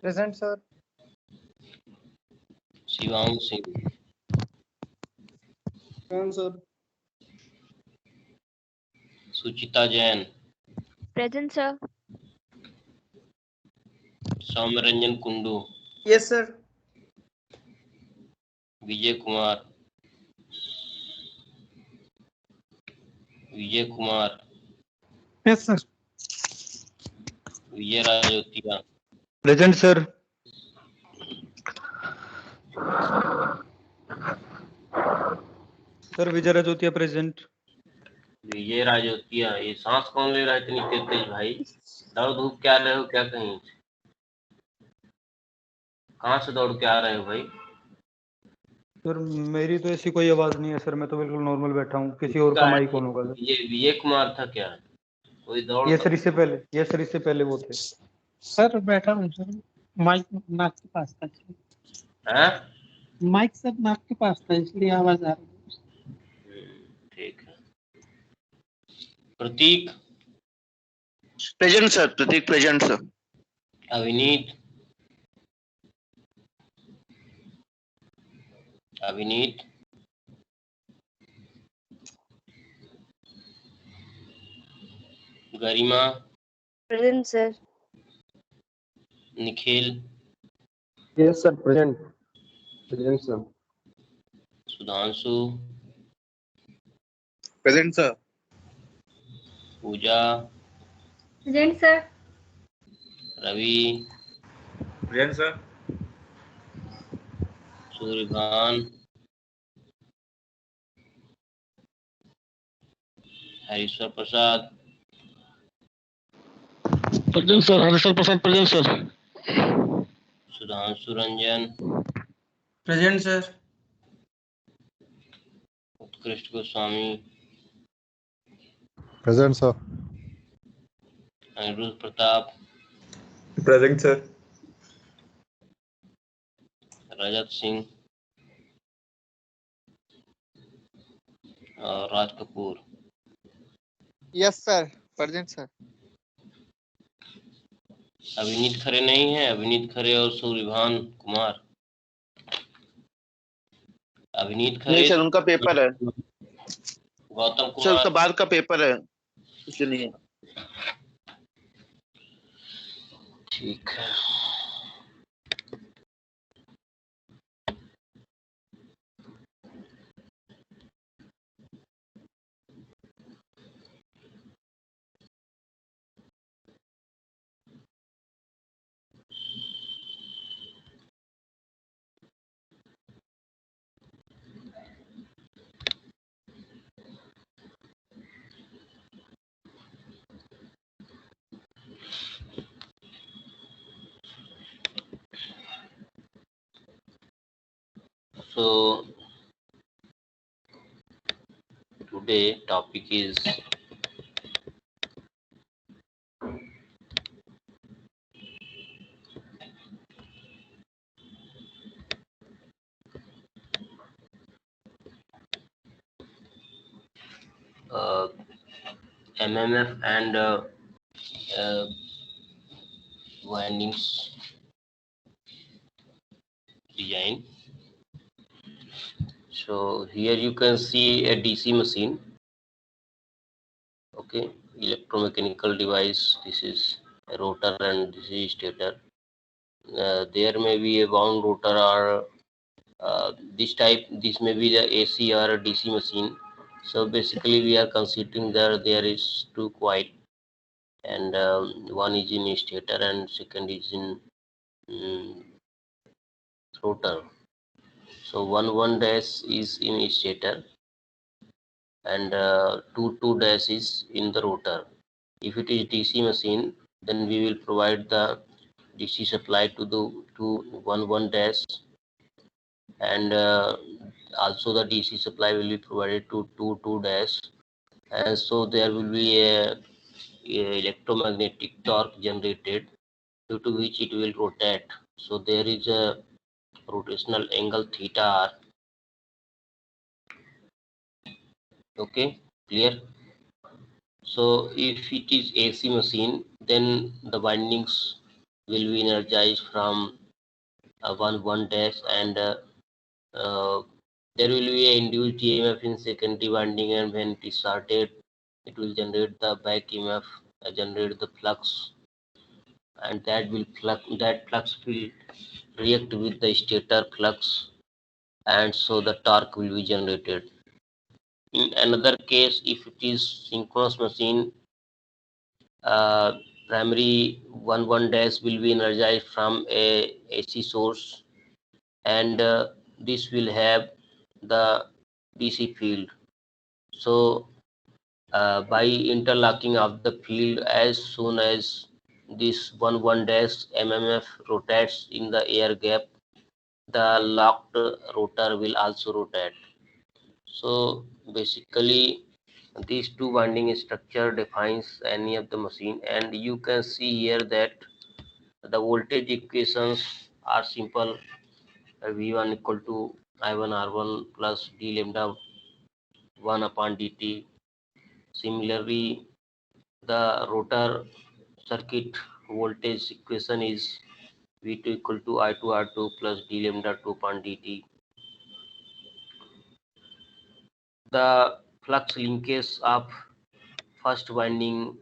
Present, sir. Shivang Singh, Present, sir. सुचिता Jain, Present, sir. Soumyaranjan Kundu, Yes, sir. Vijay Kumar, Vijay Kumar, Yes, sir. विजय Rajotia, Present, sir. Sir, Vijay Rajotia present. विजय राजोतिया। ये सांस कौन ले रहा है इतनी तेज तेज भाई? दौड़ धूप क्या रहे हो क्या कहीं? कहाँ से दौड़ के आ रहे हो भाई? सर मेरी तो ऐसी कोई आवाज नहीं है सर, मैं तो बिल्कुल नॉर्मल बैठा हूँ। किसी और का माइक ऑन होगा सर। ये विजय कुमार था क्या? कोई दौड़ ये सर इससे पहले वो थे। सर बैठा हूँ सर, माइक नाक के पास था, हैं? माइक सर नाक के पास था इसलिए आवाज आ रही है। ठीक है। Prateek, present sir. Prateek present sir. Avineet, Avineet, Garima, Present, sir. Nikhil, Yes, sir. Present. Present, sir. Sudhanshu, present sir. Pooja, Present, sir. Ravi, present sir. Suryabhan, Hariswar Prasad, present sir, Hariswar Prasad present sir. Sudhanshu Ranjan, Present, sir. Utkrisht Goswami, Present, sir. Aniruddh Pratap, present sir. Rajat Singh और Raj Kapoor. Yes sir. Present sir. Avineet Khare नहीं है? अविनीत खरे और सूर्यभान कुमार। अविनीत खरे नहीं sir, उनका paper है Gautam sir, Kumar उसका बाद का पेपर है इसलिए नहीं है। ठीक है। So today topic is MMF and windings design. So here you can see a DC machine. Okay, electromechanical device. This is a rotor and this is stator. There may be a wound rotor or this may be the AC or a DC machine. So basically we are considering that there is two coil and one is in stator and second is in rotor. So one dash is in stator and two dash is in the rotor. If it is DC machine, then we will provide the DC supply to the one dash and also the DC supply will be provided to two dash, and so there will be a electromagnetic torque generated due to which it will rotate. So there is a rotational angle theta r. Okay, clear? So if it is AC machine, then the windings will be energized from 1 dash, and there will be a induced EMF in secondary winding, and when it is started, it will generate the back EMF, generate the flux, and that flux will react with the stator flux, and so the torque will be generated. In another case, if it is synchronous machine, primary 1 dash will be energized from a AC source, and this will have the DC field. So by interlocking of the field, as soon as this 1 dash MMF rotates in the air gap, the locked rotor will also rotate. So basically these two winding structure defines any of the machine, and you can see here that the voltage equations are simple. V1 equal to I1 R1 plus d lambda 1 upon dt. Similarly, the rotor circuit voltage equation is V2 equal to I2 R2 plus d lambda 2 upon dt. The flux linkage of first winding,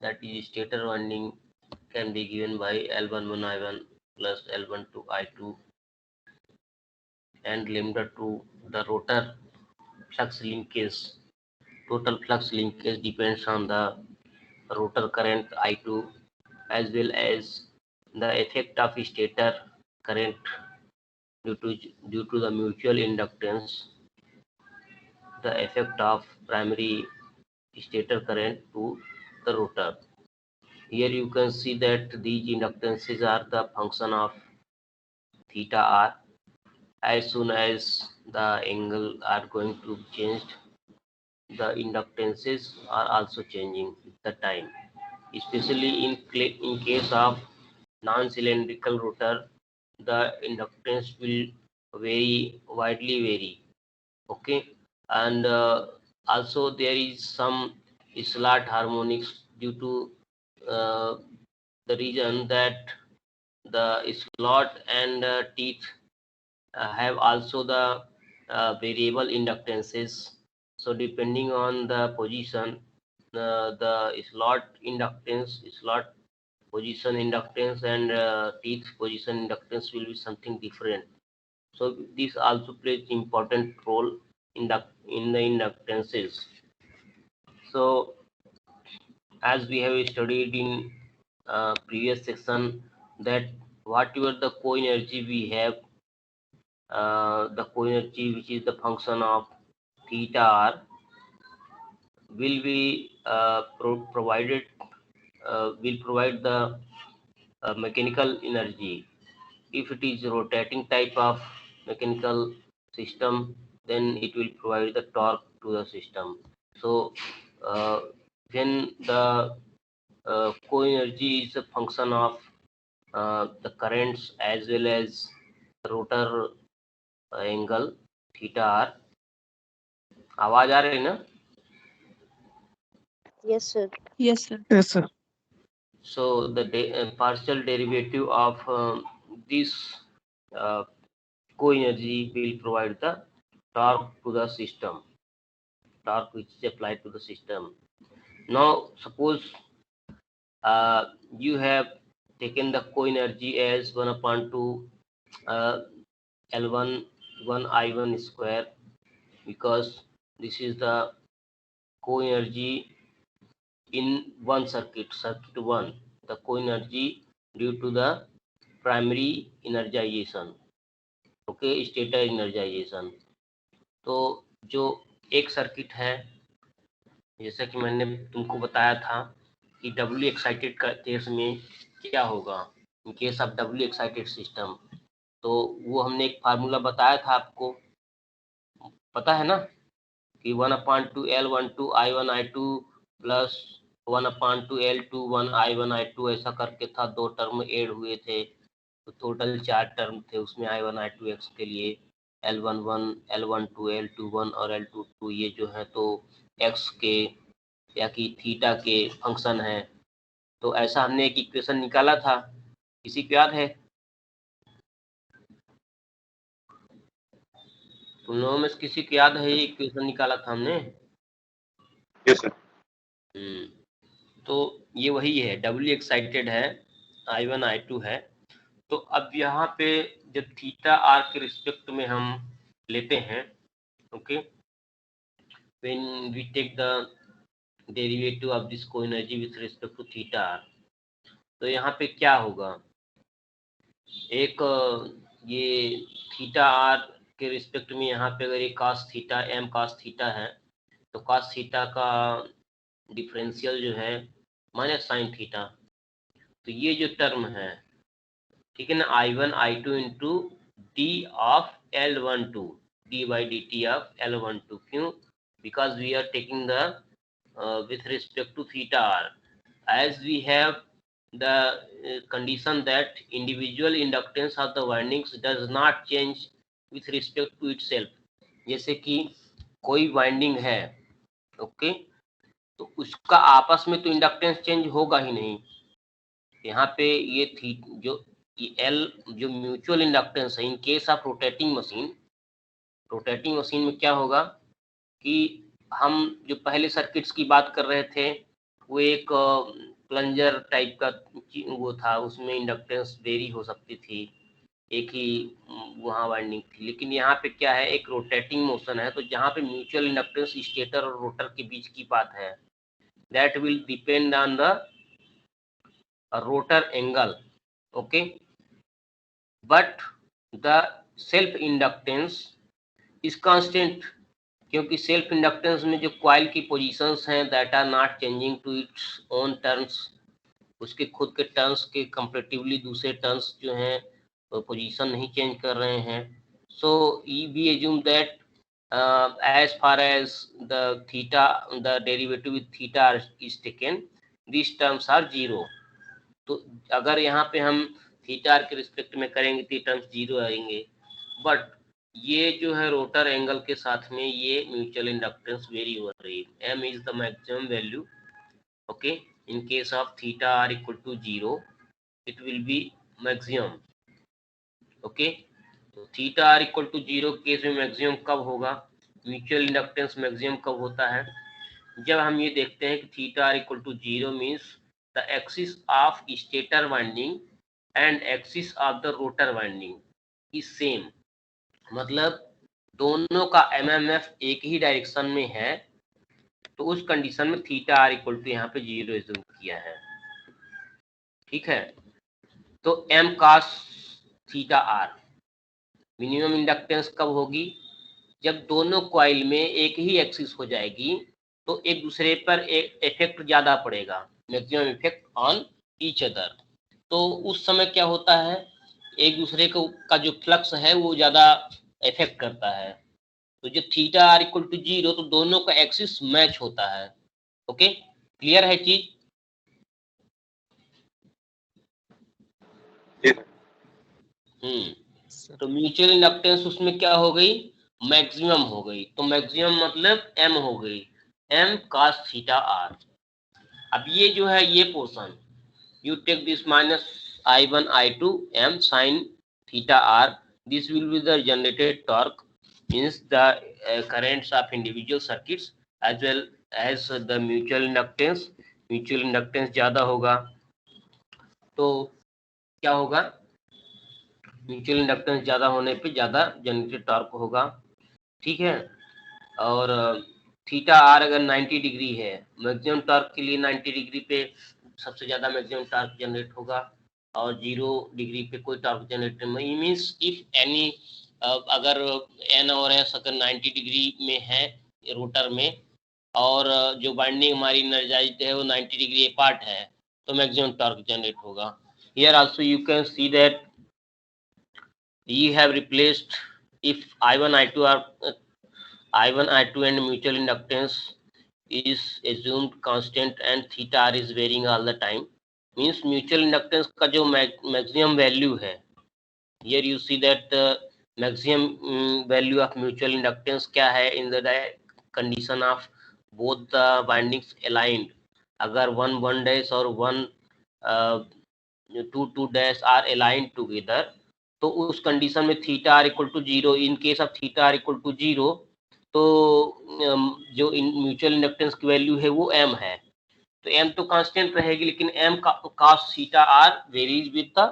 that is stator winding, can be given by L11 I1 plus L12 I2, and lambda 2. The rotor flux linkage, total flux linkage depends on the rotor current I2, as well as the effect of stator current due to the mutual inductance, the effect of primary stator current to the rotor. Here you can see that these inductances are the function of theta r. As soon as the angle are going to be changed, the inductances are also changing with the time. Especially in case of non-cylindrical rotor, the inductance will widely vary. Okay, and also there is some slot harmonics due to the reason that the slot and teeth have also the variable inductances. So depending on the position, the slot position inductance, and teeth position inductance will be something different. So this also plays important role in the inductances. So as we have studied in previous section, that whatever the co-energy we have, the co-energy which is the function of theta r, will be provide the mechanical energy. If it is rotating type of mechanical system, then it will provide the torque to the system. So when the co-energy is a function of the currents as well as rotor angle theta r. आवाज आ रही है ना? Yes, sir. Yes, sir. Yes, sir. So the partial derivative of this co-energy will provide the torque to the system, torque which is applied to the system. Now suppose you have taken the co-energy as 1/2 L1 I1 square, because this is the co-energy in one circuit 1, the co-energy due to the primary energization, okay, stator energization. तो जो एक circuit है, जैसा कि मैंने तुमको बताया था कि डब्ल्यू एक्साइटेड का केस में क्या होगा इन case of W excited system, तो वो हमने एक फार्मूला बताया था, आपको पता है ना कि 1/2 L12 I1 I2 plus 1/2 L21 I1 I2 ऐसा करके था, दो टर्म ऐड हुए थे, तो टोटल 4 टर्म थे उसमें I1 I2 x के लिए, L11 L12 L21 और L22 ये जो है तो x के या कि थीटा के फंक्शन है। तो ऐसा हमने एक इक्वेशन निकाला था किसी को याद है? तुम लोगों में से किसी को याद है ये इक्वेशन निकाला था हमने? Yes sir. तो ये वही है, डबली एक्साइटेड है, I1 I2 है। तो अब यहाँ पे जब थीटा आर के रिस्पेक्ट में हम लेते हैं, okay, when we take the derivative of this coenergy with respect to theta r, तो यहाँ पे क्या होगा, एक ये थीटा आर के रिस्पेक्ट में यहाँ पे अगर ये cos theta m cos theta है, तो cos थीटा का डिफरेंशियल जो है माइनस साइन थीटा, तो ये जो टर्म है, ठीक है ना, I1 I2 into d of L12, d by d t of L12, क्यों? Because we are taking the with respect to theta r, as we have the condition that individual inductance of the windings does not change with respect to itself। जैसे कि कोई winding है, okay, तो उसका आपस में तो इंडक्टेंस चेंज होगा ही नहीं। यहाँ पे ये थी जो एल जो म्यूचुअल इंडक्टेंस है इन केस ऑफ रोटेटिंग मशीन में क्या होगा कि हम जो पहले सर्किट्स की बात कर रहे थे वो एक प्लंजर टाइप का वो था, उसमें इंडक्टेंस वेरी हो सकती थी, एक ही वहाँ वाइंडिंग थी। लेकिन यहाँ पे क्या है, एक रोटेटिंग मोशन है, तो जहाँ पे म्यूचुअल इंडक्टेंस स्टेटर और रोटर के बीच की बात है, that will depend on the rotor angle, okay, but the self inductance is constant, क्योंकि सेल्फ इंडक्टेंस में जो कॉइल की पोजीशंस हैं that are not changing to its own turns, उसके खुद के टर्न्स के कंपैरेटिवली दूसरे टर्न्स जो हैं पोजीशन नहीं चेंज कर रहे हैं। So we assume that as far as the theta, the derivative with theta is taken, these terms are zero। तो अगर यहाँ पे हम थीटा के रिस्पेक्ट में करेंगे तो टर्म्स जीरो आएंगे, बट ये जो है रोटर एंगल के साथ में ये म्यूचुअल इंडक्टेंस वेरी हो रही है। m is the maximum value, okay, in case of theta are equal to zero it will be maximum, okay. तो theta are equal to zero case में मैक्सिमम कब होगा, म्यूचुअल इंडक्टेंस मैक्सिमम कब होता है, जब हम ये देखते हैं कि theta are equal to zero means the axis of stator winding and axis of the rotor winding is same, मतलब दोनों का MMF एक ही डायरेक्शन में है, तो उस कंडीशन में थीटा आर इक्वल टू यहाँ पे जीरो एज्यूम किया है, ठीक है। तो m cos theta r minimum inductance कब होगी, जब दोनों कॉइल में एक ही एक्सिस हो जाएगी, तो एक दूसरे पर एक इफेक्ट ज्यादा पड़ेगा, maximum effect on each other. तो उस समय क्या होता है, एक दूसरे को का जो फ्लक्स है वो ज्यादा इफेक्ट करता है। तो जब theta are equal to zero तो दोनों का एक्सिस मैच होता है, ओके, क्लियर है चीज? तो म्यूचुअल इंडक्टेंस उसमें क्या हो गई, मैक्सिमम हो गई, तो मैक्सिमम मतलब m हो गई, m cos थीटा आर। अब ये जो है ये portion you take this minus I1 I2 m sin theta r, this will be the generated torque, means the currents of individual circuits as well as the mutual inductance ज्यादा होगा, तो क्या होगा, म्यूचुअल इंडक्टेंस ज्यादा होने पे ज्यादा generated torque होगा, ठीक है। और थीटा आर अगर 90 डिग्री है, मैक्सिमम टॉर्क के लिए 90 डिग्री पे सबसे ज्यादा मैक्सिमम टॉर्क जनरेट होगा, और 0 डिग्री पे कोई टॉर्क जनरेट नहीं, मीन्स इफ एनी अगर एन और एस अगर 90 डिग्री में है रोटर में, और जो बाइंडिंग हमारी एनर्जाइज्ड है वो 90 डिग्री अपार्ट है, तो मैक्सिमम टॉर्क जनरेट होगा। Here also you can see that you have replaced, if I1 I2 and mutual inductance is assumed constant and theta r is varying all the time, means mutual inductance का जो maximum value है, here you see that maximum value of mutual inductance क्या है, in the condition of both the windings aligned, अगर 1 1 dash और 1 2 dash are aligned together, तो उस condition में theta are equal to 0, in case of theta are equal to 0, तो जो mutual inductance की वैल्यू है वो m है, तो m तो कांस्टेंट रहेगी, लेकिन m का cos theta r varies with the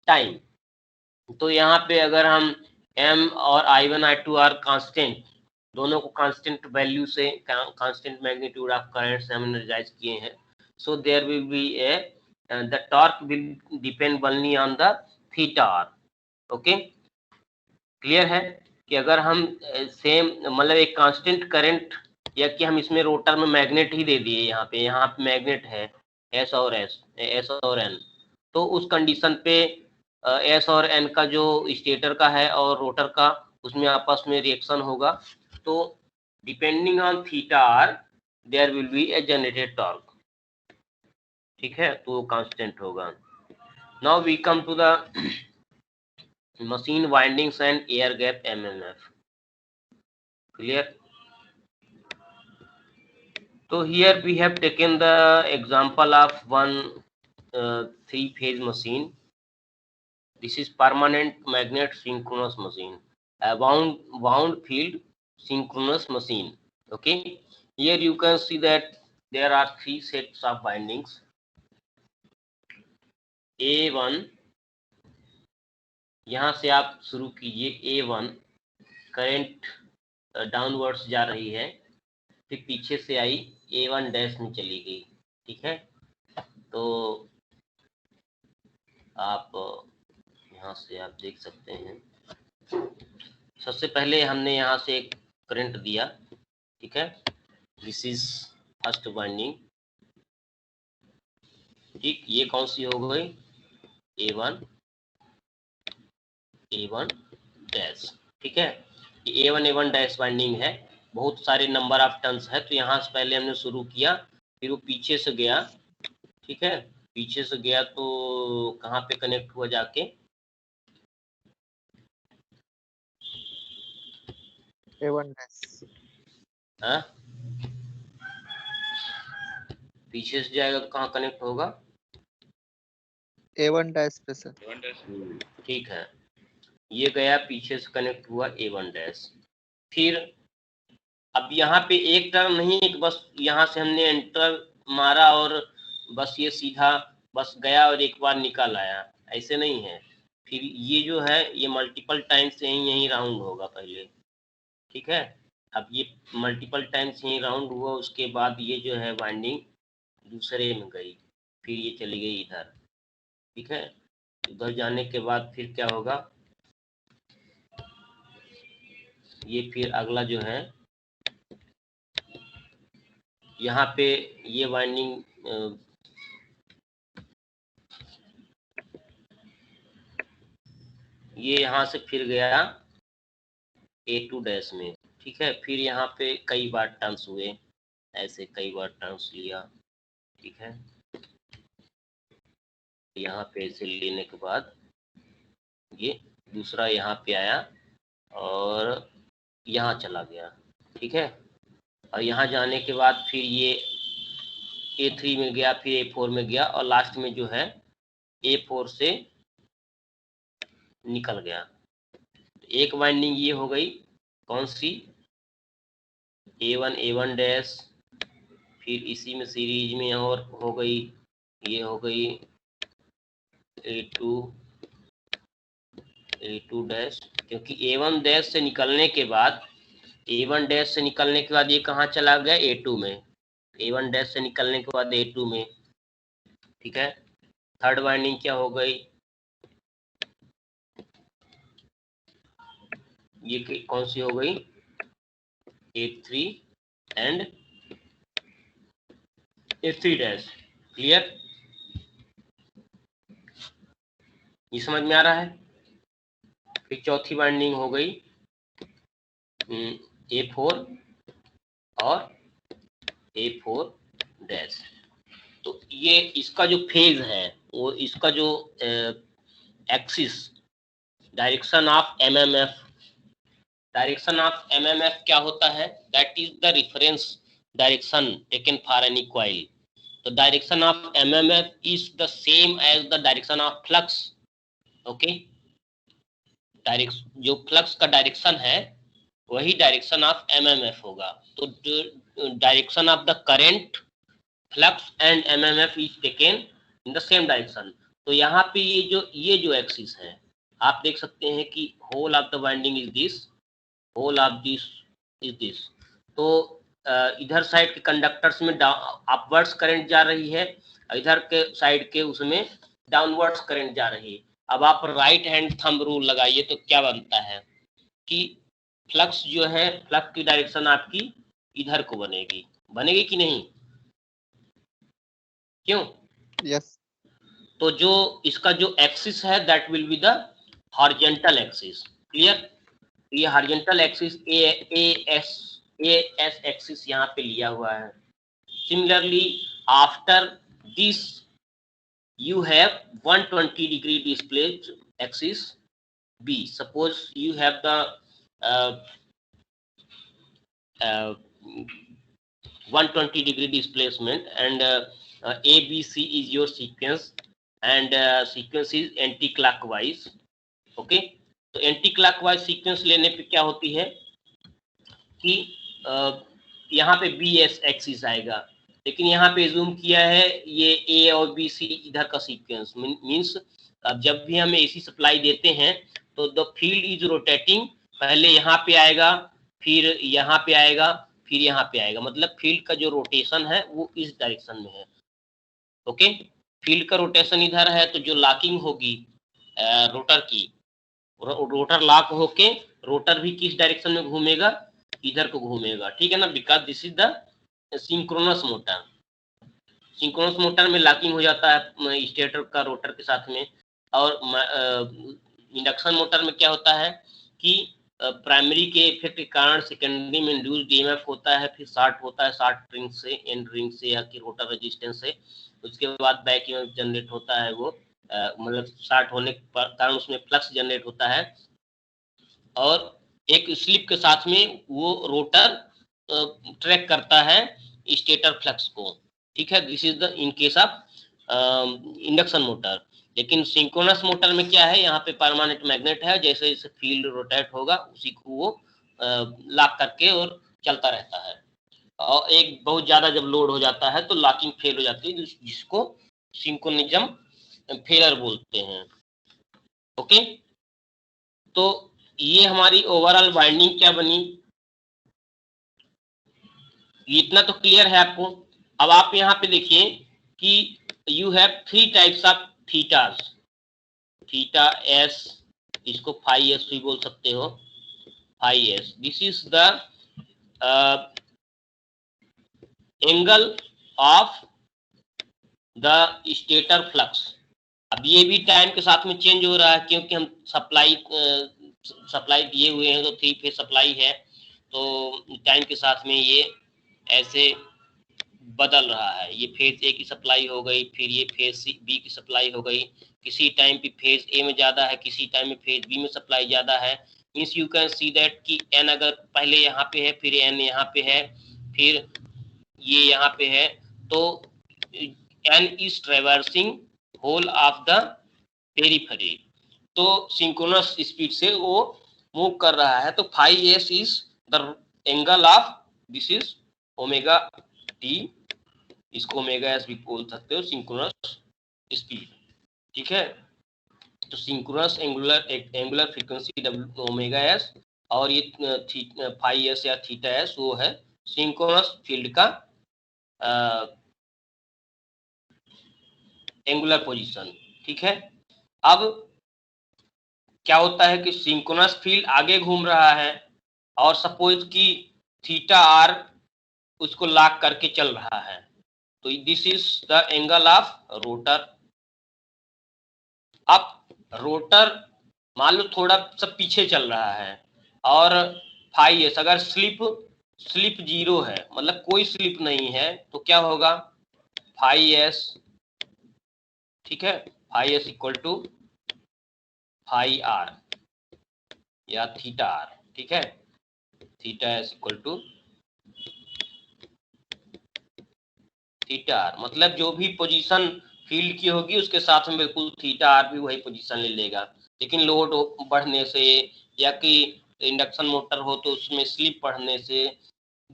time. तो यहाँ पे अगर हम m और I1 I2 आर कांस्टेंट, दोनों को कांस्टेंट वैल्यू से, कांस्टेंट मैग्नीट्यूड ऑफ करंट से हम एनर्जाइज किए हैं, so there will be a the torque will depend only on the theta r. Okay, clear है कि अगर हम सेम मतलब एक कांस्टेंट करंट, या कि हम इसमें रोटर में मैग्नेट ही दे दिए, यहाँ पे मैग्नेट है एस और एन, तो उस कंडीशन पे एस और एन का जो स्टेटर का है और रोटर का, उसमें आपस में रिएक्शन होगा, तो depending on theta r there will be a generated torque. ठीक है, तो वो कांस्टेंट होगा। Now we come to the machine windings and air gap MMF. Clear? So here we have taken the example of one 3-phase machine. This is permanent magnet synchronous machine, a wound field synchronous machine. Okay, here you can see that there are 3 sets of windings. A1, यहाँ से आप शुरू कीजिए, A1 current downwards जा रही है, फिर पीछे से आई A1 डैश में चली गई। ठीक है, तो आप यहाँ से आप देख सकते हैं, सबसे पहले हमने यहाँ से एक करंट दिया। ठीक है, दिस इज फर्स्ट वाइंडिंग। ठीक, ये कौन सी हो गई? A1 dash. ठीक है, ये A1 डैश वाइंडिंग है, बहुत सारे नंबर ऑफ टर्न्स है, तो यहाँ से पहले हमने शुरू किया, फिर वो पीछे से गया। ठीक है, पीछे से गया तो कहाँ पे कनेक्ट हुआ जाके? A1 dash. हाँ, पीछे से जाएगा तो कहाँ कनेक्ट होगा? A1 डैश पे सर। ठीक है, ये गया, पीछे से कनेक्ट हुआ A1 डैश। फिर अब यहाँ पे एक टर्न नहीं है कि बस यहाँ से हमने एंटर मारा और बस ये सीधा बस गया और एक बार निकल आया, ऐसे नहीं है। फिर ये जो है ये मल्टीपल टाइम से यहीं राउंड होगा पहले। ठीक है, अब ये मल्टीपल टाइम से यहीं राउंड हुआ, उसके बाद ये जो है वाइंडिंग दूसरे में गई, फिर ये चली गई इधर। ठीक है, उधर जाने के बाद फिर क्या होगा? ये फिर अगला जो है, यहाँ पे ये वाइंडिंग ये यहाँ से फिर गया A2 डैश में। ठीक है, फिर यहाँ पे कई बार टर्न्स हुए, ऐसे कई बार टर्न्स लिया। ठीक है, यहाँ पे ऐसे लेने के बाद ये दूसरा यहाँ पे आया और यहाँ चला गया। ठीक है, और यहाँ जाने के बाद फिर ये A3 में गया, फिर A4 में गया, और लास्ट में जो है A4 से निकल गया। एक वाइंडिंग ये हो गई, कौन सी? A1 डैश, फिर इसी में सीरीज में और हो गई, ये हो गई A2 डैश, क्योंकि A1 डैश से निकलने के बाद ये कहाँ चला गया? A2 में। A1 डैश से निकलने के बाद A2 में। ठीक है, थर्ड वाइंडिंग क्या हो गई? ये कौन सी हो गई? A3 and A3 dash. Clear? ये समझ में आ रहा है? फिर चौथी वाइंडिंग हो गई A4 और A4 डैश। तो ये इसका जो फेज है, वो इसका जो एक्सिस डायरेक्शन ऑफ एमएमएफ क्या होता है? That is the reference direction taken for any coil. तो direction of MMF is the same as the direction of flux. Okay, जो फ्लक्स का डायरेक्शन है वही डायरेक्शन ऑफ एमएमएफ होगा। तो direction of the current, flux and MMF is taken in the same direction. तो यहाँ पे ये जो एक्सिस है आप देख सकते हैं कि whole of the winding is this, whole of this is this. तो इधर साइड के कंडक्टर्स में अपवर्ड्स करंट जा रही है, इधर के साइड के उसमें डाउनवर्ड्स करंट जा रही है। अब आप राइट हैंड थंब रूल लगाइए तो क्या बनता है कि फ्लक्स जो है, फ्लक्स की डायरेक्शन आपकी इधर को बनेगी, बनेगी कि नहीं? क्यों? यस। तो जो इसका जो एक्सिस है that will be the horizontal axis. Clear? ये हॉरिजॉन्टल एक्सिस एएस एक्सिस यहाँ पे लिया हुआ है। Similarly after this you have 120 degree displaced axis B. Suppose you have the 120 degree displacement and ABC is your sequence and sequence is anti-clockwise. Okay, तो anti-clockwise sequence लेने पे क्या होती है कि यहाँ पे BS एक्सिस आएगा, लेकिन यहाँ पे जूम किया है ये ए और बी सी इधर का सीक्वेंस। मींस अब जब भी हम एसी सप्लाई देते हैं तो द फील्ड इज रोटेटिंग, पहले यहाँ पे आएगा, फिर यहाँ पे आएगा, फिर यहाँ पे आएगा। मतलब फील्ड का जो रोटेशन है वो इस डायरेक्शन में है। ओके, फील्ड का रोटेशन इधर है तो जो लॉकिंग होगी रोटर की, रोटर लॉक होके रोटर भी किस डायरेक्शन में घूमेगा? इधर को घूमेगा। ठीक है ना, because this is the synchronous motor. Synchronous motor में लॉकिंग हो जाता है स्टेटर का रोटर के साथ में, और इंडक्शन मोटर में क्या होता है कि प्राइमरी के इफेक्ट के कारण सेकेंडरी में इंड्यूस्ड ईएमएफ होता है, फिर शॉर्ट होता है, शॉर्ट रिंग से, एंड रिंग से या कि रोटर रेजिस्टेंस से। उसके बाद बैक ईएमएफ जनरेट होता है, वो मतलब शॉर्ट होने के कारण उसमें फ्लक्स जनरेट होता है, और एक स्लिप के साथ में वो रोटर ट्रैक करता है स्टेटर फ्लक्स को। ठीक है, this is the in case of induction motor. लेकिन सिंक्रोनस मोटर में क्या है, यहाँ पे परमानेंट मैग्नेट है, जैसे जैसे फील्ड रोटेट होगा उसी को वो लॉक करके और चलता रहता है। और एक बहुत ज्यादा जब लोड हो जाता है तो लॉकिंग फेल हो जाती है, जिसको सिंक्रोनिज्म फेलर बोलते हैं। ओके, तो ये हमारी ओवरऑल वाइंडिंग क्या बनी, इतना तो क्लियर है आपको। अब आप यहाँ पे देखिए कि you have 3 types of thetas, theta s, इसको फाई एस भी बोल सकते हो, phi s. This is the angle of the stator flux. अब ये भी टाइम के साथ में चेंज हो रहा है, क्योंकि हम सप्लाई दिए हुए हैं, तो 3 फेज सप्लाई है, तो टाइम के साथ में ये ऐसे बदल रहा है। ये फेज ए की सप्लाई हो गई, फिर ये फेज बी की सप्लाई हो गई। किसी टाइम पे फेज ए में ज्यादा है, किसी टाइम में फेज बी में सप्लाई ज्यादा है। Means you can see that कि एन अगर पहले यहाँ पे है, फिर एन यहाँ पे है, फिर ये यहाँ पे है, तो n is traversing whole of the periphery. तो सिंक्रोनस स्पीड से वो मूव कर रहा है। तो phi s is the angle of, this is omega t, इसको ओमेगा एस भी बोल सकते हो, सिंक्रोनस स्पीड। ठीक है, तो synchronous angular frequency omega s, और ये फाई एस या थीटा एस वो है सिंक्रोनस फील्ड का एंगुलर पोजीशन। ठीक है, अब क्या होता है कि सिंक्रोनस फील्ड आगे घूम रहा है, और सपोज कि थीटा आर उसको लॉक करके चल रहा है, तो this is the angle of rotor. अब रोटर मान लो थोड़ा सा पीछे चल रहा है, और फाई एस अगर स्लिप 0 है, मतलब कोई स्लिप नहीं है, तो क्या होगा, फाई एस, ठीक है, phi s equal to phi r या थीटा आर। ठीक है, theta s equal to theta r, मतलब जो भी पोजीशन फील्ड की होगी उसके साथ में बिल्कुल थीटा आर भी वही पोजीशन ले लेगा। लेकिन लोड बढ़ने से या कि इंडक्शन मोटर हो तो उसमें स्लिप बढ़ने से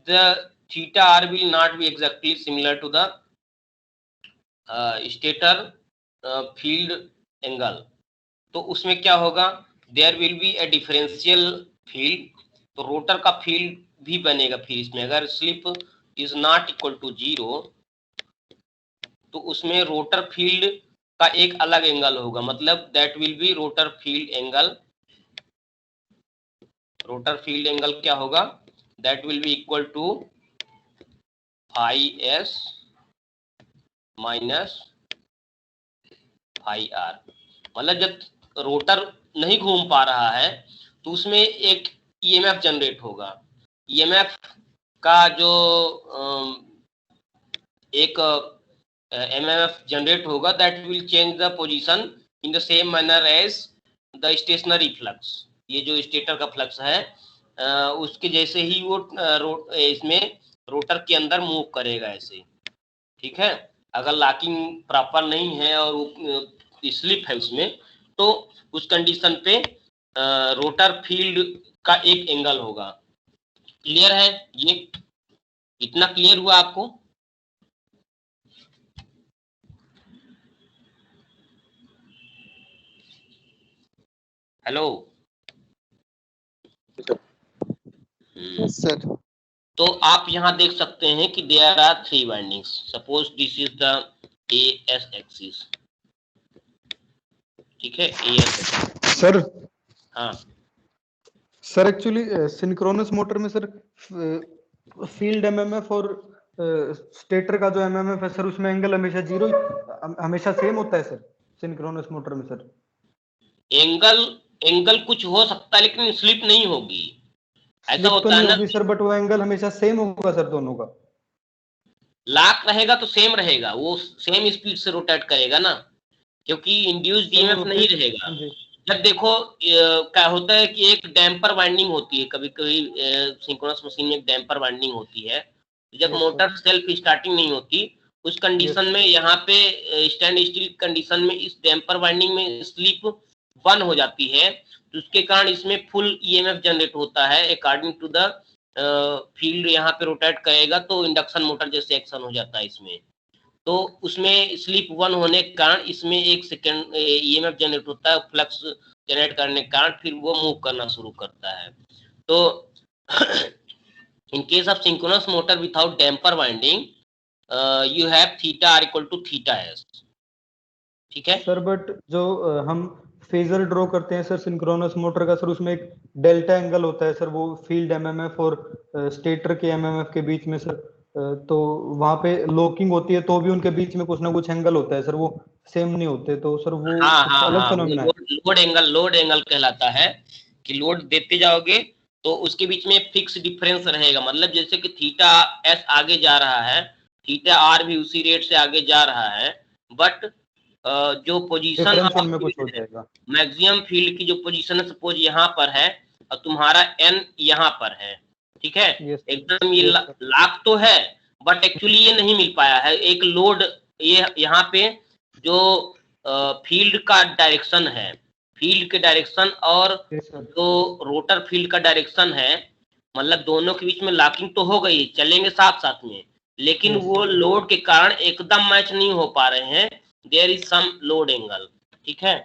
the theta r will not be exactly similar to the stator field angle. तो उसमें क्या होगा, there will be a differential field, तो रोटर का फील्ड भी बनेगा। फिर इसमें अगर slip is not equal to 0 तो उसमें रोटर फील्ड का एक अलग एंगल होगा, मतलब that will be rotor field angle. Rotor field angle क्या होगा, that will be equal to phi s minus phi r. मतलब जब रोटर नहीं घूम पा रहा है तो उसमें एक ईएमएफ जनरेट होगा। ईएमएफ का जो एक एमएमएफ जनरेट होगा, that will change the position in the same manner as the stationary flux. ये जो स्टेटर का फ्लक्स है उसके जैसे ही वो इसमें रोटर के अंदर मूव करेगा ऐसे, ठीक है। अगर लॉकिंग प्रॉपर नहीं है और वो स्लिप है उसमें, तो उस कंडीशन पे रोटर फील्ड का एक एंगल होगा। क्लियर है? ये इतना क्लियर हुआ आपको? हेलो? Yes, sir. तो आप यहाँ देख सकते हैं कि there are 3 windings. Suppose this is the AS axis, ठीक है, एएस। सर हाँ सर एक्चुअली सिंक्रोनस मोटर में सर फील्ड एमएमएफ और स्टेटर का जो एमएमएफ है सर, उसमें एंगल हमेशा 0 हमेशा सेम होता है सर सिंक्रोनस मोटर में सर। एंगल कुछ हो सकता है लेकिन स्लिप नहीं होगी, ऐसा स्लिप तो होता है नहीं ना। होगी सर, बट वो एंगल हमेशा सेम होगा सर दोनों का। लॉक रहेगा तो सेम रहेगा, वो सेम स्पीड से रोटेट करेगा ना, क्योंकि इंड्यूस्ड ईएमएफ नहीं रहेगा। जब देखो क्या होता है कि एक डैम्पर वाइंडिंग होती है, कभी कभी सिंक्रोनस मशीन में एक डैम्पर वाइंडिंग होती है। जब मोटर सेल्फ स्टार्टिंग नहीं होती उस कंडीशन में यहाँ पे स्टैंड स्टिल कंडीशन में इस डैम्पर वाइंडिंग में स्लिप 1 हो जाती है, तो उसके कारण इसमें फुल ईएमएफ जनरेट होता है अकॉर्डिंग टू द फील्ड। यहाँ पे रोटेट करेगा तो इंडक्शन मोटर जैसे एक्शन हो जाता है इसमें। तो उसमें स्लिप 1 होने के कारण इसमें एक सेकेंड ईएमएफ जनरेट होता है, फ्लक्स जनरेट करने के कारण फिर वो मूव करना शुरू करता है। तो in case of synchronous motor without damper winding you have theta are equal to theta S, ठीक है सर। बट जो हम फेजर ड्रॉ करते हैं सर सिंक्रोनस मोटर का सर, उसमें एक डेल्टा एंगल होता है सर, वो फील्ड एमएमएफ और स्टेटर के एमएमएफ के बीच में सर। तो वहां पे लॉकिंग होती है तो भी उनके बीच में कुछ ना कुछ एंगल होता है सर, वो सेम नहीं होते। तो सर वो अलग फिनोमेना है। लोड एंगल कहलाता है कि लोड देते जाओगे तो उसके बीच में फिक्स डिफरेंस रहेगा। मतलब जैसे कि थीटा एस आगे जा रहा है, थीटा आर भी उसी रेट से आगे जा रहा है, बट जो पोजीशन मैक्सिमम फील्ड की जो पोजीशन है, सपोज यहाँ पर है और तुम्हारा एन यहाँ पर है, ठीक है, एकदम ये लॉक तो है बट एक्चुअली ये नहीं मिल पाया है। एक लोड ये यहाँ पे जो फील्ड का डायरेक्शन है, फील्ड के डायरेक्शन और जो रोटर फील्ड का डायरेक्शन है, मतलब दोनों के बीच में लॉकिंग तो हो गई, चलेंगे साथ साथ में, लेकिन वो लोड के कारण एकदम मैच नहीं हो पा रहे हैं। There is some load angle, ठीक है।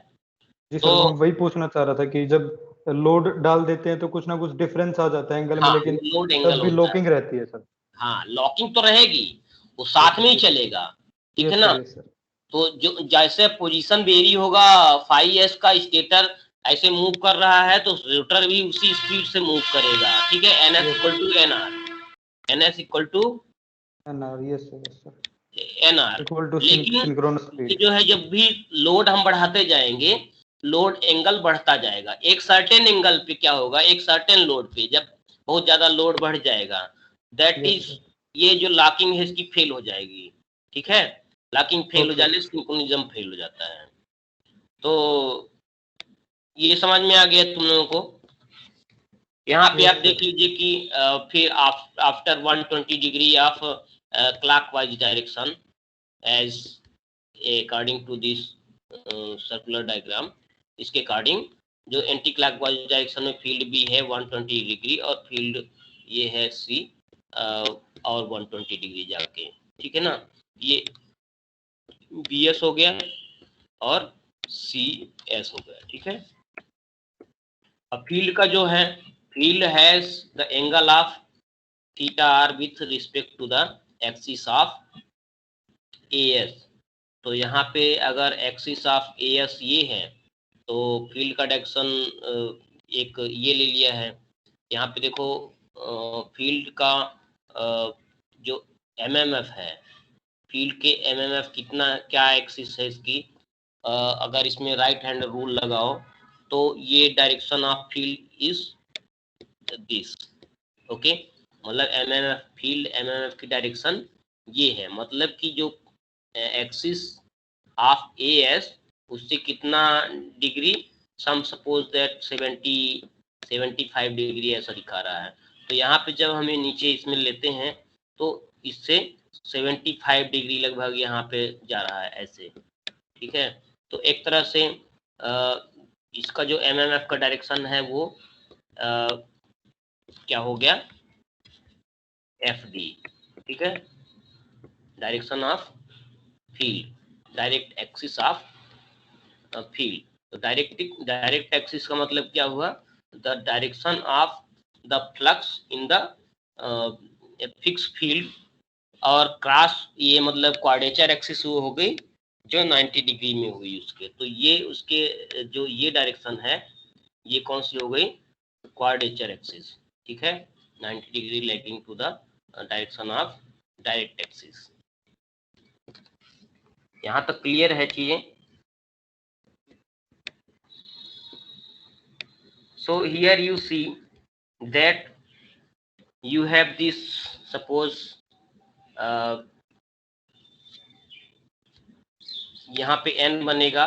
जी सर, मैं वही पूछना चाह रहा था कि जब लोड डाल देते हैं तो कुछ ना कुछ डिफरेंस आ जाता है एंगल में, लेकिन लोड एंगल भी लॉकिंग रहती है सर। हाँ, लॉकिंग तो रहेगी, वो साथ में ही चलेगा, ठीक है ना। तो जो जैसे पोजीशन वेरी होगा, फाई एस का स्टेटर ऐसे मूव कर रहा है तो रोटर भी उसी स्पीड से मूव करेगा, ठीक है। N S equal to N R, N S equal to N R, yes sir, N R. लेकिन जो है जब भी लोड हम बढ़ाते जाएंगे, लोड एंगल बढ़ता जाएगा। एक सर्टेन एंगल पे क्या होगा, एक सर्टेन लोड पे जब बहुत ज्यादा लोड बढ़ जाएगा, दैट इज ये जो लॉकिंग है इसकी फेल हो जाएगी, ठीक है। लॉकिंग फेल हो जाने से सिंक्रोनिज्म फेल हो जाता है। तो ये समझ में आ गया तुम लोगों को। यहाँ पे आप देख लीजिए कि फिर after 120 degree of clockwise direction as according to this circular diagram. इसके अकॉर्डिंग जो एंटी क्लॉकवाइज डायरेक्शन में फील्ड बी है 120 डिग्री और फील्ड ये है सी और 120 डिग्री जाके, ठीक है ना। ये बी एस हो गया और सी एस हो गया, ठीक है। अब फील्ड का जो है, field has the angle of theta R with respect to the axis of A S. तो यहाँ पे अगर एक्सिस ऑफ ए एस ये है तो फील्ड का डायरेक्शन एक ये ले लिया है। यहाँ पे देखो फील्ड का जो एमएमएफ है, फील्ड के एमएमएफ कितना, क्या एक्सिस है इसकी, अगर इसमें राइट हैंड रूल लगाओ तो ये direction of field is this, okay. मतलब एमएमएफ फील्ड एमएमएफ की डायरेक्शन ये है, मतलब कि जो एक्सिस ऑफ ए एस उससे कितना degree, some suppose that 75 degree ऐसा दिखा रहा है। तो यहाँ पे जब हमें नीचे इसमें लेते हैं तो इससे 75 डिग्री लगभग यहाँ पे जा रहा है ऐसे, ठीक है। तो एक तरह से इसका जो एमएमएफ का डायरेक्शन है वो क्या हो गया, एफ डी, ठीक है। Direction of field, direct axis of field. तो डायरेक्ट एक्सिस का मतलब क्या हुआ, the direction of the flux in the fix field, और क्रॉस ये मतलब क्वाड्रेचर एक्सिस वो हो गई जो 90 डिग्री में हुई उसके। तो ये उसके जो ये डायरेक्शन है ये कौन सी हो गई, क्वाड्रेचर एक्सिस, ठीक है। 90 degree lagging to the direction of direct axis. यहाँ तक क्लियर है चीजें। So here you see that you have this, suppose यहाँ पे n बनेगा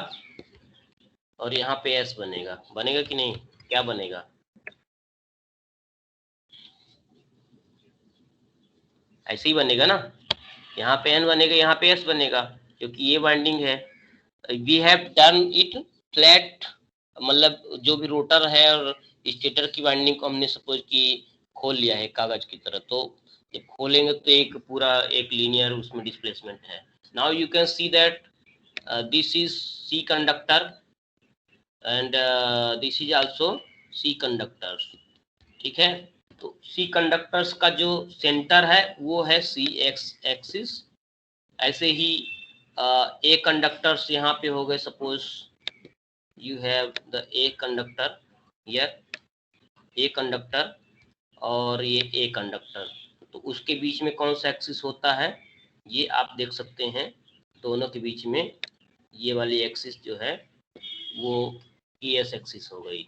और यहाँ पे s बनेगा, बनेगा कि नहीं, क्या बनेगा, ऐसे ही बनेगा ना। यहाँ पे n बनेगा, यहाँ पे s बनेगा, क्योंकि ये वाइंडिंग है। We have done it flat, मतलब जो भी रोटर है और स्टेटर की वाइंडिंग को हमने सपोज कि खोल लिया है कागज की तरह। तो जब खोलेंगे तो एक पूरा एक लीनियर उसमें डिस्प्लेसमेंट है। Now you can see that this is C conductor and this is also C conductors, ठीक है। तो सी कंडक्टर्स का जो सेंटर है वो है सी एक्स एक्सिस। ऐसे ही ए कंडक्टर्स यहाँ पे हो गए, suppose you have the A conductor here, A conductor और ये A conductor। तो उसके बीच में कौन सा एक्सिस होता है ये आप देख सकते हैं, दोनों के बीच में ये वाली एक्सिस जो है वो ES एक्सिस हो गई।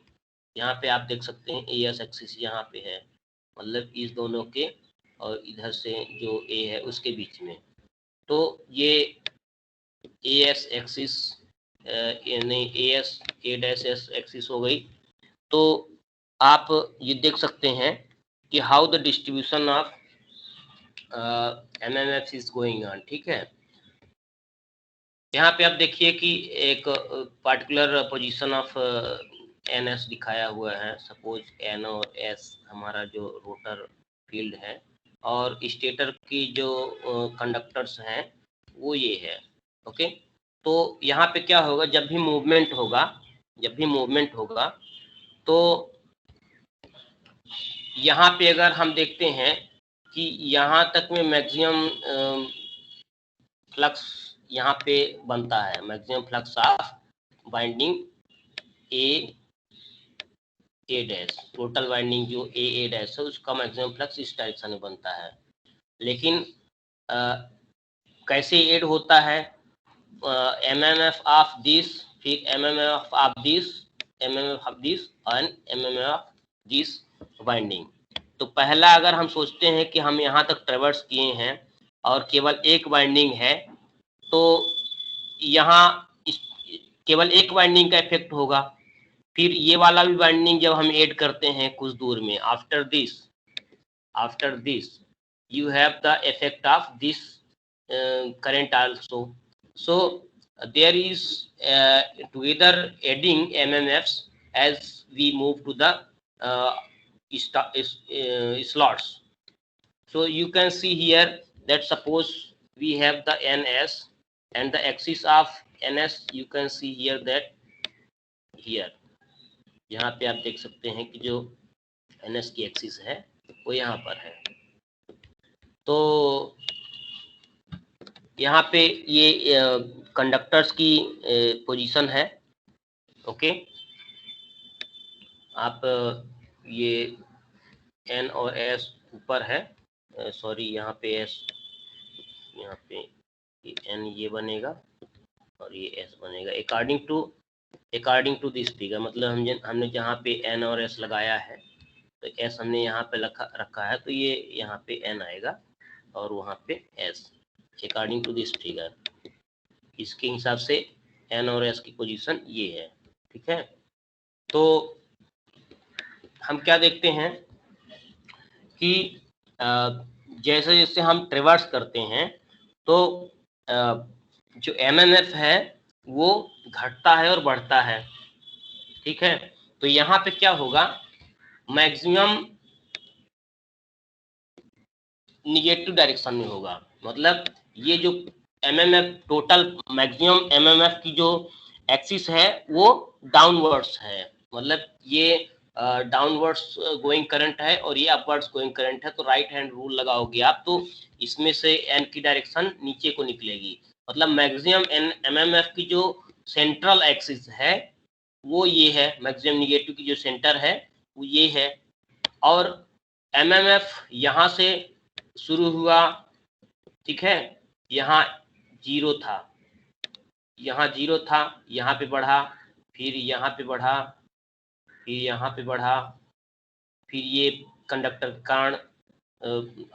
यहाँ पे आप देख सकते हैं ES एक्सिस यहाँ पे है, मतलब इस दोनों के और इधर से जो A है उसके बीच में। तो ये AS एक्सिस यानी ए डैश एस एक्सिस हो गई। तो आप ये देख सकते हैं कि how the distribution of MMF is going on, ठीक है। यहाँ पे आप देखिए कि एक particular position of N S दिखाया हुआ है। सपोज एन और एस हमारा जो रोटर फील्ड है और स्टेटर की जो कंडक्टर्स हैं वो ये है, ओके। तो यहाँ पे क्या होगा, जब भी मूवमेंट होगा तो यहाँ पे अगर हम देखते हैं कि यहाँ तक में मैक्सिमम फ्लक्स यहाँ पे बनता है, maximum flux of binding A dash, total binding जो ए डैश है उसका मैक्सिमम फ्लक्स इस डायरेक्शन में बनता है। लेकिन कैसे ऐड होता है, MMF ऑफ दिस, फिर MMF of this, MMF of this and MMF of this winding. तो पहला अगर हम सोचते हैं कि हम यहाँ तक ट्रेवर्स किए हैं और केवल एक वाइंडिंग है तो यहाँ केवल एक वाइंडिंग का इफेक्ट होगा। फिर ये वाला भी वाइंडिंग जब हम ऐड करते हैं कुछ दूर में, after this you have the effect of this current also. So there is together adding MMFs as we move to the slots. So you can see here that suppose we have the NS and the axis of NS, you can see here that here, यहाँ पे आप देख सकते हैं कि जो NS की axis है वो यहाँ पर है। तो यहाँ पे ये कंडक्टर्स की पोजीशन है। ओके, आप ये N और S ऊपर है, सॉरी यहाँ पे S, यहाँ पे ये N ये बनेगा और ये S बनेगा अकॉर्डिंग टू दिस फिगर। मतलब हमने जहाँ पे N और S लगाया है तो S हमने यहाँ पे रखा है, तो ये यहाँ पे N आएगा और वहाँ पे S according to this figure. इसके हिसाब से N और S की पोजीशन ये है। ठीक है, तो हम क्या देखते हैं कि जैसे जैसे हम ट्रेवर्स करते हैं तो जो MMF है वो घटता है और बढ़ता है। ठीक है, तो यहाँ पे क्या होगा, मैक्सिमम निगेटिव डायरेक्शन में होगा। मतलब ये जो MMF टोटल मैक्सिमम MMF की जो एक्सिस है वो डाउनवर्ड्स है। मतलब ये डाउनवर्ड्स गोइंग करंट है और ये अपवर्ड्स गोइंग करंट है। तो राइट हैंड रूल लगाओगे आप तो इसमें से N की डायरेक्शन नीचे को निकलेगी। मतलब मैक्सिमम MMF की जो सेंट्रल एक्सिस है वो ये है, मैक्सिमम निगेटिव की जो सेंटर है वो ये है। और MMF यहाँ से शुरू हुआ, ठीक है, यहाँ 0 था, यहाँ 0 था, यहाँ पे बढ़ा, फिर यहाँ पे बढ़ा, फिर यहाँ पे बढ़ा, फिर ये कंडक्टर के कारण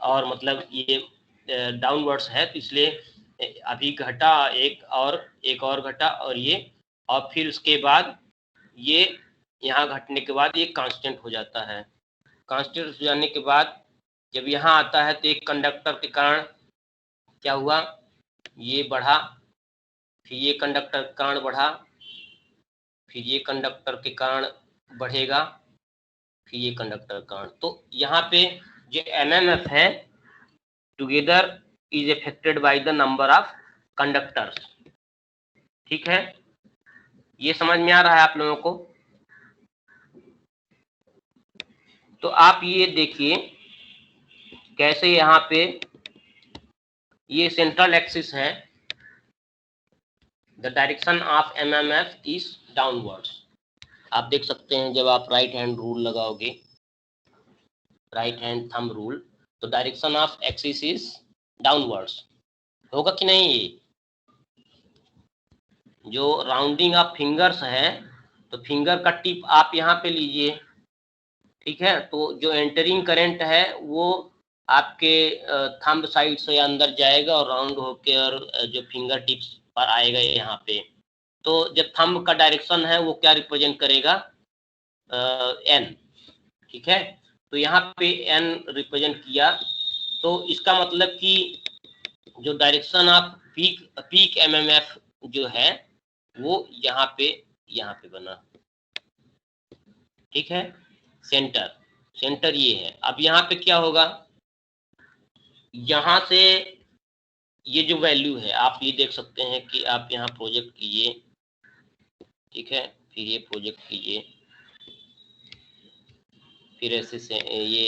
और मतलब ये डाउनवर्ड्स है तो इसलिए अभी घटा, एक और घटा और ये, और फिर उसके बाद ये यहाँ घटने के बाद ये कांस्टेंट हो जाता है। कांस्टेंट हो जाने के बाद जब यहाँ आता है तो एक कंडक्टर के कारण क्या हुआ, ये बढ़ा, फिर ये कंडक्टर के कारण बढ़ा, फिर ये कंडक्टर के कारण बढ़ेगा, फिर ये कंडक्टर के कारण। तो यहाँ पे जो MMF है together is affected by the number of conductors. ठीक है, ये समझ में आ रहा है आप लोगों को? तो आप ये देखिए कैसे यहाँ पे ये सेंट्रल एक्सिस है, the direction of MMF is downwards. आप देख सकते हैं जब आप राइट हैंड रूल लगाओगे, राइट हैंड थंब रूल, तो direction of axis is downwards होगा कि नहीं? ये जो राउंडिंग ऑफ फिंगर्स है तो फिंगर का टिप आप यहाँ पे लीजिए। ठीक है, तो जो एंटरिंग करंट है वो आपके थंब साइड से अंदर जाएगा और राउंड होके और जो फिंगर टिप्स पर आएगा यहाँ पे। तो जब थंब का डायरेक्शन है वो क्या रिप्रेजेंट करेगा, N। ठीक है, तो यहाँ पे N रिप्रेजेंट किया, तो इसका मतलब कि जो डायरेक्शन ऑफ पीक MMF जो है वो यहाँ पे बना। ठीक है, सेंटर ये है। अब यहाँ पे क्या होगा, यहाँ से ये जो वैल्यू है आप ये देख सकते हैं कि आप यहाँ प्रोजेक्ट कीजिए। ठीक है, फिर ये प्रोजेक्ट कीजिए, फिर ऐसे से ये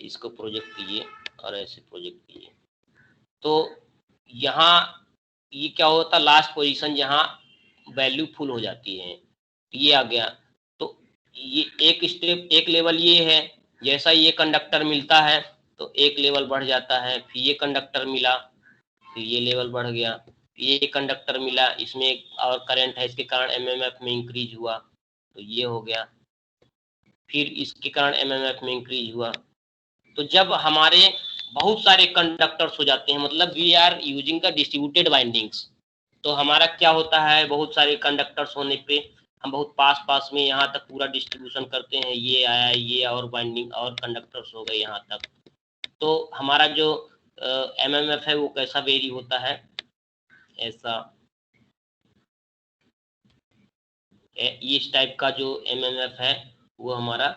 इसको प्रोजेक्ट कीजिए और ऐसे प्रोजेक्ट कीजिए। तो यहाँ ये क्या होता, लास्ट पोजीशन जहाँ वैल्यू फुल हो जाती है, ये आ गया। तो ये एक लेवल ये है, जैसा ये कंडक्टर मिलता है तो एक लेवल बढ़ जाता है, फिर ये कंडक्टर मिला, फिर ये लेवल बढ़ गया, ये कंडक्टर मिला, इसमें एक और करंट है, इसके कारण MMF में इंक्रीज हुआ तो ये हो गया, फिर इसके कारण MMF में इंक्रीज हुआ। तो जब हमारे बहुत सारे कंडक्टर्स हो जाते हैं, मतलब we are using the distributed windings, तो हमारा क्या होता है, बहुत सारे कंडक्टर्स होने पे हम बहुत पास में यहाँ तक पूरा डिस्ट्रीब्यूशन करते हैं, ये आया, ये और वाइंडिंग और कंडक्टर्स हो गए यहाँ तक। तो हमारा जो एमएमएफ है वो कैसा वेरी होता है, ऐसा इस टाइप का जो एमएमएफ है वो हमारा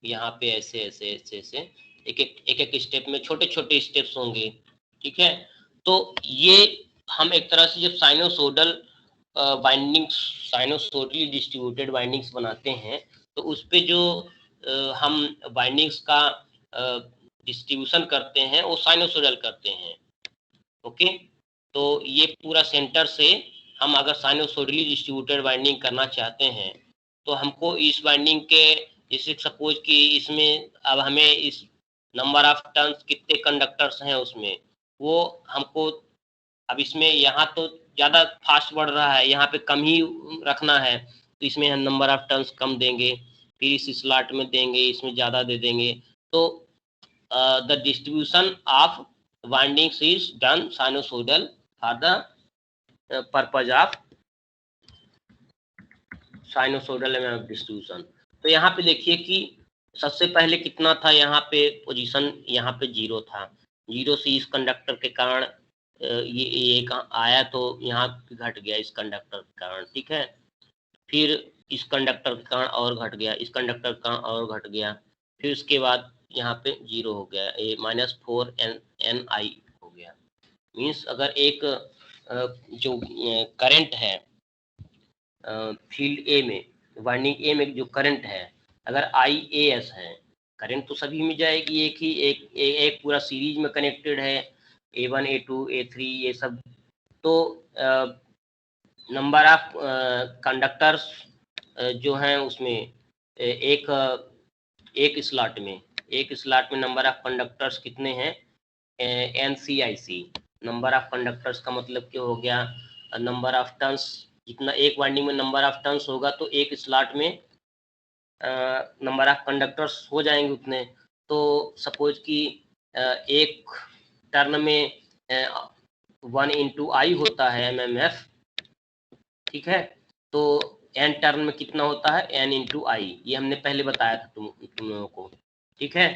यहाँ पे ऐसे ऐसे ऐसे ऐसे एक एक स्टेप में छोटे छोटे स्टेप्स होंगे, ठीक है। तो ये हम एक तरह से जब साइनोसोडल बाइंडिंग्स, साइनोसोडली डिस्ट्रीब्यूटेड बाइंडिंग्स बनाते हैं तो उस पे जो हम बाइंडिंग्स का डिस्ट्रीब्यूशन करते हैं वो साइनोसोडल करते हैं, ओके। तो ये पूरा सेंटर से हम अगर साइनोसोडली डिस्ट्रीब्यूटेड बाइंडिंग करना चाहते हैं तो हमको इस बाइंडिंग के, जैसे सपोज कि इसमें अब हमें इस नंबर ऑफ टर्न्स कितने कंडक्टर्स हैं उसमें, वो हमको अब इसमें यहाँ तो ज़्यादा फास्ट बढ़ रहा है, यहाँ पे कम ही रखना है, तो इसमें हम नंबर ऑफ टर्न्स कम देंगे, फिर इस स्लॉट में देंगे, इसमें ज़्यादा दे देंगे। तो the distribution of bindings is done sinusoidal for the purpose of sinusoidal MMF distribution. तो यहाँ पे देखिए कि सबसे पहले कितना था, यहाँ पे पोजीशन यहाँ पे 0 था, 0 से इस कंडक्टर के कारण ये एक आया तो यहाँ घट गया इस कंडक्टर के कारण, ठीक है। फिर इस कंडक्टर के कारण और घट गया, इस कंडक्टर के कारण और घट गया, फिर उसके बाद यहाँ पे 0 हो गया, ये -4 ni हो गया। मीन्स अगर एक जो करंट है फील्ड ए में, वाइंडिंग ए में जो करंट है, अगर IAS है, करंट तो सभी में जाएगी, एक पूरा सीरीज में कनेक्टेड है, A1 A2 A3 ये सब। तो नंबर ऑफ कंडक्टर्स जो हैं उसमें एक स्लॉट में नंबर ऑफ कंडक्टर्स कितने हैं, NCIC। नंबर ऑफ कंडक्टर्स का मतलब क्या हो गया, नंबर ऑफ टर्न्स, जितना एक वाइंडिंग में नंबर ऑफ टर्न्स होगा तो एक स्लॉट में नंबर ऑफ कंडक्टर्स हो जाएंगे उतने। तो सपोज कि एक टर्न में 1 into I होता है MMF, ठीक है। तो n टर्न में कितना होता है, n into I, ये हमने पहले बताया था तुम लोगों को, ठीक है।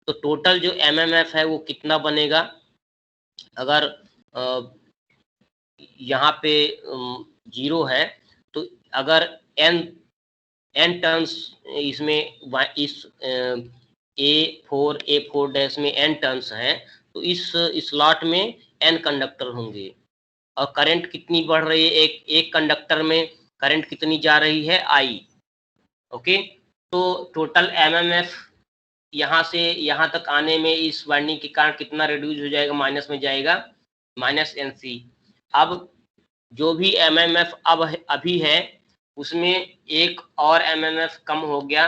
तो टोटल जो MMF है वो कितना बनेगा, अगर यहाँ पे 0 है तो अगर n टर्न्स इसमें इस A4 डैश में n टर्न्स हैं तो इस स्लॉट में n कंडक्टर होंगे, और करंट कितनी बढ़ रही है, एक कंडक्टर में करंट कितनी जा रही है, I, ओके। तो टोटल MMF यहाँ से यहाँ तक आने में इस वाइंडिंग के कारण कितना रिड्यूस हो जाएगा, माइनस में जाएगा, -NC। अब जो भी MMF अभी है उसमें एक और MMF कम हो गया,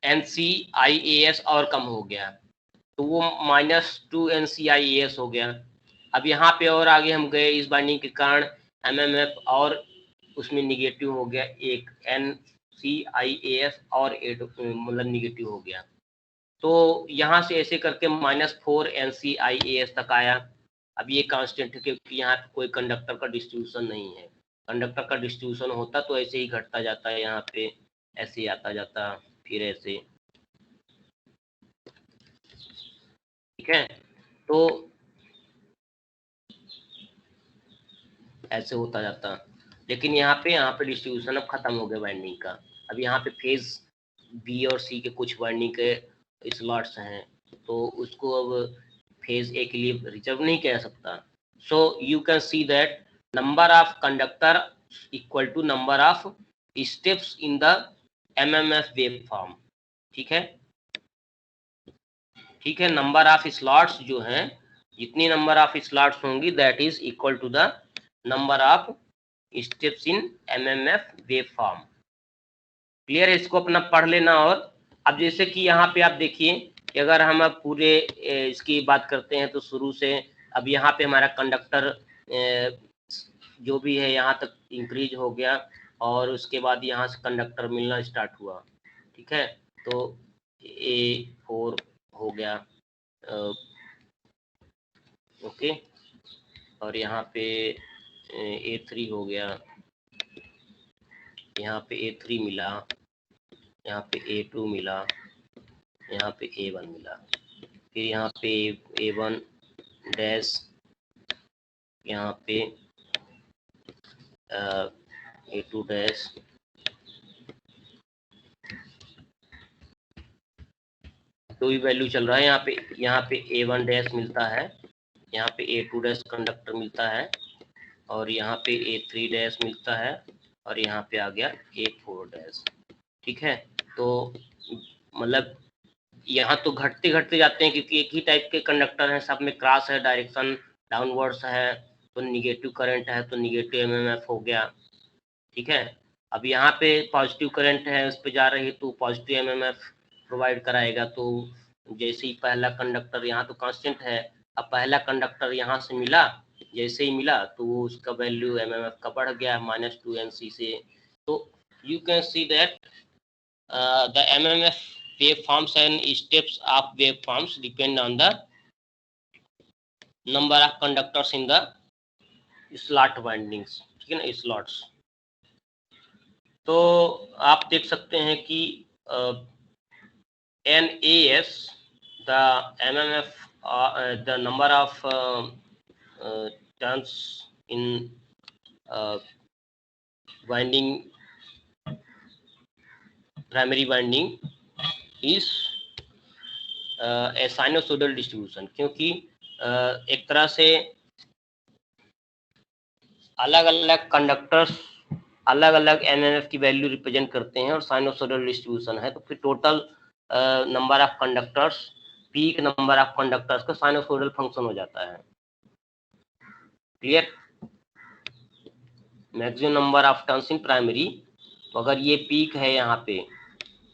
NCIAS और कम हो गया, तो वो -2 NCIAS हो गया। अब यहाँ पे और आगे हम गए, इस बाइंडिंग के कारण MMF और उसमें निगेटिव हो गया, एक NCIAS और मतलब निगेटिव हो गया। तो यहाँ से ऐसे करके -4 NCIAS तक आया। अब ये कांस्टेंट है क्योंकि यहाँ पे कोई कंडक्टर का डिस्ट्रीब्यूशन नहीं है, कंडक्टर का डिस्ट्रीब्यूशन होता तो ऐसे ही घटता जाता है, यहाँ पे ऐसे आता जाता, फिर ऐसे, ठीक है। तो ऐसे होता जाता, लेकिन यहाँ पे डिस्ट्रीब्यूशन अब खत्म हो गया वाइंडिंग का। अब यहाँ पे फेज B और C के कुछ वाइंडिंग के स्लॉट्स हैं, तो उसको अब फेज A के लिए रिजर्व नहीं किया जा सकता। So you can see that number of conductor equal to number of steps in the MMF wave form, ठीक है, ठीक है। नंबर ऑफ स्लॉट्स जो हैं, जितनी नंबर ऑफ स्लॉट्स होंगी that is equal to the number of steps in MMF wave form. Clear है, इसको अपना पढ़ लेना। और अब जैसे कि यहाँ पे आप देखिए कि अगर हम अब पूरे इसकी बात करते हैं तो शुरू से अब यहाँ पे हमारा कंडक्टर जो भी है यहाँ तक इंक्रीज हो गया, और उसके बाद यहाँ से कंडक्टर मिलना स्टार्ट हुआ, ठीक है। तो A4 हो गया, ओके, और यहाँ पे A3 हो गया, यहाँ पे A3 मिला, यहाँ पे A2 मिला, यहाँ पे A1 मिला, फिर यहाँ पे A1 डैश, यहाँ पे A2 डैश, तो ये वैल्यू चल रहा है। यहाँ पे A1 डैश मिलता है, यहाँ पे A2 डैश कंडक्टर मिलता है, और यहाँ पे A3 डैश मिलता है, और यहाँ पे आ गया A4 डैश। ठीक है, तो मतलब यहाँ तो घटते घटते जाते हैं क्योंकि एक ही टाइप के कंडक्टर हैं, सब में क्रॉस है, डायरेक्शन डाउनवर्ड्स है, तो निगेटिव करंट है तो निगेटिव एमएमएफ हो गया। ठीक है, अब यहाँ पे पॉजिटिव करंट है, उस पर जा रही है तो पॉजिटिव एमएमएफ प्रोवाइड कराएगा। तो जैसे ही पहला कंडक्टर, यहाँ तो कांस्टेंट है, अब पहला कंडक्टर यहाँ से मिला, जैसे ही मिला तो वो उसका वैल्यू एमएमएफ का बढ़ गया -2 NC से। तो you can see that the MMF waveforms and steps of waveforms depend on the number of conductors in the slot windings। ठीक है ना, slots। तो आप देख सकते हैं कि NAS the MMF the number of turns in winding, primary winding is a sinusoidal distribution, क्योंकि एक तरह से अलग अलग कंडक्टर्स अलग अलग एमएमएफ की वैल्यू रिप्रेजेंट करते हैं और साइनोसोइडल डिस्ट्रीब्यूशन है, तो फिर total number of conductors, peak number of conductors का साइनोसोइडल फंक्शन हो जाता है। Clear? Maximum number of turns in primary, तो अगर ये पीक है, यहाँ पे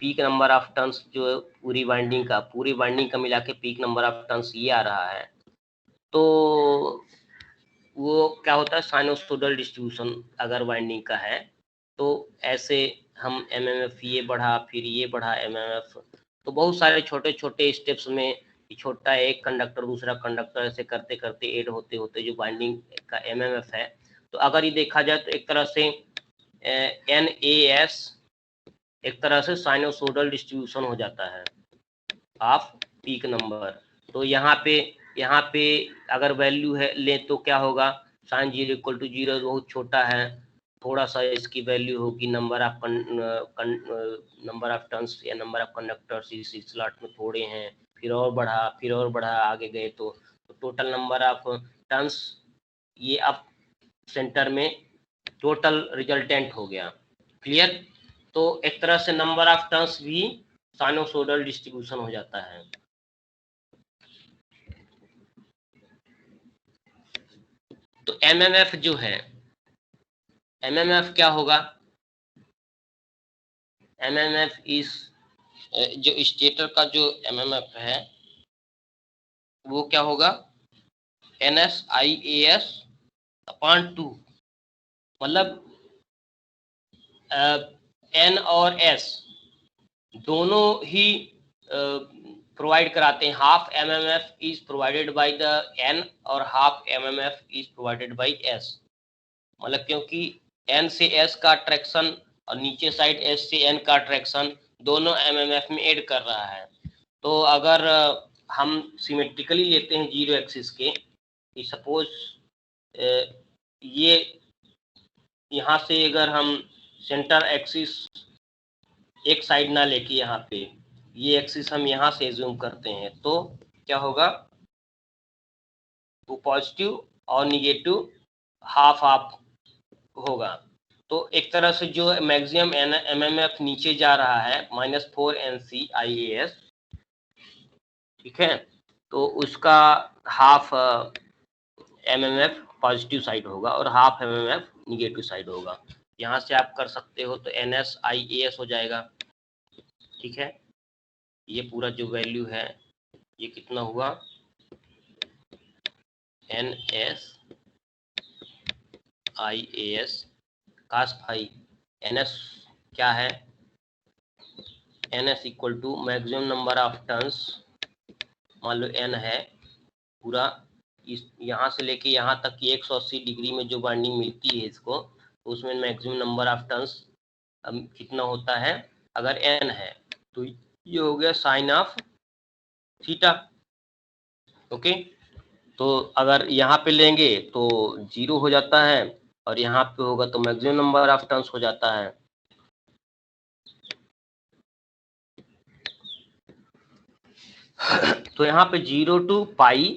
पीक नंबर ऑफ टर्न्स जो पूरी वाइंडिंग का मिला के पीक नंबर ऑफ टर्न्स ये आ रहा है, तो वो क्या होता है, साइनोसोइडल डिस्ट्रीब्यूशन अगर वाइंडिंग का है तो ऐसे हम एमएमएफ ये बढ़ा, फिर ये बढ़ा एमएमएफ, तो बहुत सारे छोटे छोटे स्टेप्स में छोटा एक कंडक्टर दूसरा कंडक्टर ऐसे करते करते ऐड होते होते जो वाइंडिंग का एमएमएफ है। तो अगर ये देखा जाए तो एक तरह से NAS एक तरह से साइनोसोइडल डिस्ट्रीब्यूशन हो जाता है ऑफ पीक नंबर। तो यहाँ पे अगर वैल्यू है ले तो क्या होगा, साइन 0 = 0 बहुत छोटा है, थोड़ा सा इसकी वैल्यू होगी नंबर ऑफ टर्न्स या नंबर ऑफ कंडक्टर्स इस स्लॉट में थोड़े हैं, फिर और बढ़ा आगे गए तो टोटल नंबर ऑफ टर्न्स ये अब सेंटर में टोटल रिजल्टेंट हो गया। क्लियर? तो एक तरह से नंबर ऑफ टर्न्स भी साइनोसोइडल डिस्ट्रीब्यूशन हो जाता है। तो एमएमएफ जो है, एमएमएफ क्या होगा, एमएमएफ इस जो स्टेटर का जो एमएमएफ है वो क्या होगा, NSIAS/2, मतलब N और S दोनों ही प्रोवाइड कराते हैं। Half MMF is provided by the N और half MMF is provided by S, मतलब क्योंकि N से S का अट्रैक्शन और नीचे साइड S से N का अट्रैक्शन दोनों एमएमएफ में ऐड कर रहा है। तो अगर हम सिमेट्रिकली लेते हैं 0 एक्सिस के, सपोज ये यहाँ से अगर हम सेंटर एक्सिस एक साइड ना लेके यहाँ पे ये एक्सिस हम यहाँ से जूम करते हैं, तो क्या होगा, वो पॉजिटिव और निगेटिव हाफ हाफ होगा। तो एक तरह से जो मैक्सिमम एमएमएफ नीचे जा रहा है -4 NCIAS, ठीक है, तो उसका हाफ एमएमएफ पॉजिटिव साइड होगा और हाफ एमएमएफ निगेटिव साइड होगा। यहाँ से आप कर सकते हो तो NSIAS हो जाएगा। ठीक है, ये पूरा जो वैल्यू है ये कितना हुआ, NSIAS cos फाई NS क्या है, NS = maximum number of turns, मान लो N है पूरा, इस यहाँ से लेके यहाँ तक की 180 डिग्री में जो वाइंडिंग मिलती है इसको, तो उसमें मैक्सिमम नंबर ऑफ टर्न्स कितना होता है, अगर N है तो ये हो गया साइन ऑफ थीटा। ओके, तो अगर यहाँ पे लेंगे तो 0 हो जाता है और यहाँ पे होगा तो मैक्सिमम नंबर ऑफ टर्न्स हो जाता है। तो यहाँ पे 0 to pi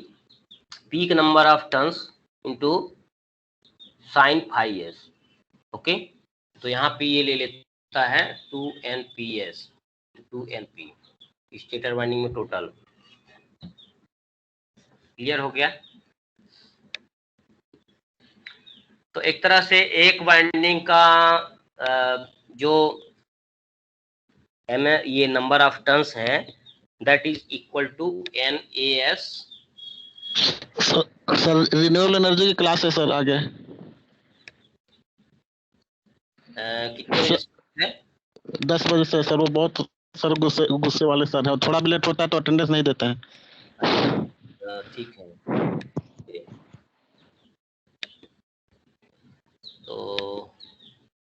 peak number of turns into sine phi S. Okay, तो यहाँ पे ये ले लेता है 2nps 2np स्टेटर वाइंडिंग में टोटल। क्लियर हो गया? तो एक तरह से एक वाइंडिंग का जो ये नंबर ऑफ टर्न्स है that is equal to NAS। Sir renewable energy की क्लास है सर आगे। कितने बजे है? 10 बजे से सर। वो बहुत सर गुस्से वाले सर है, थोड़ा भी लेट होता है तो अटेंडेंस नहीं देते हैं। ठीक है, तो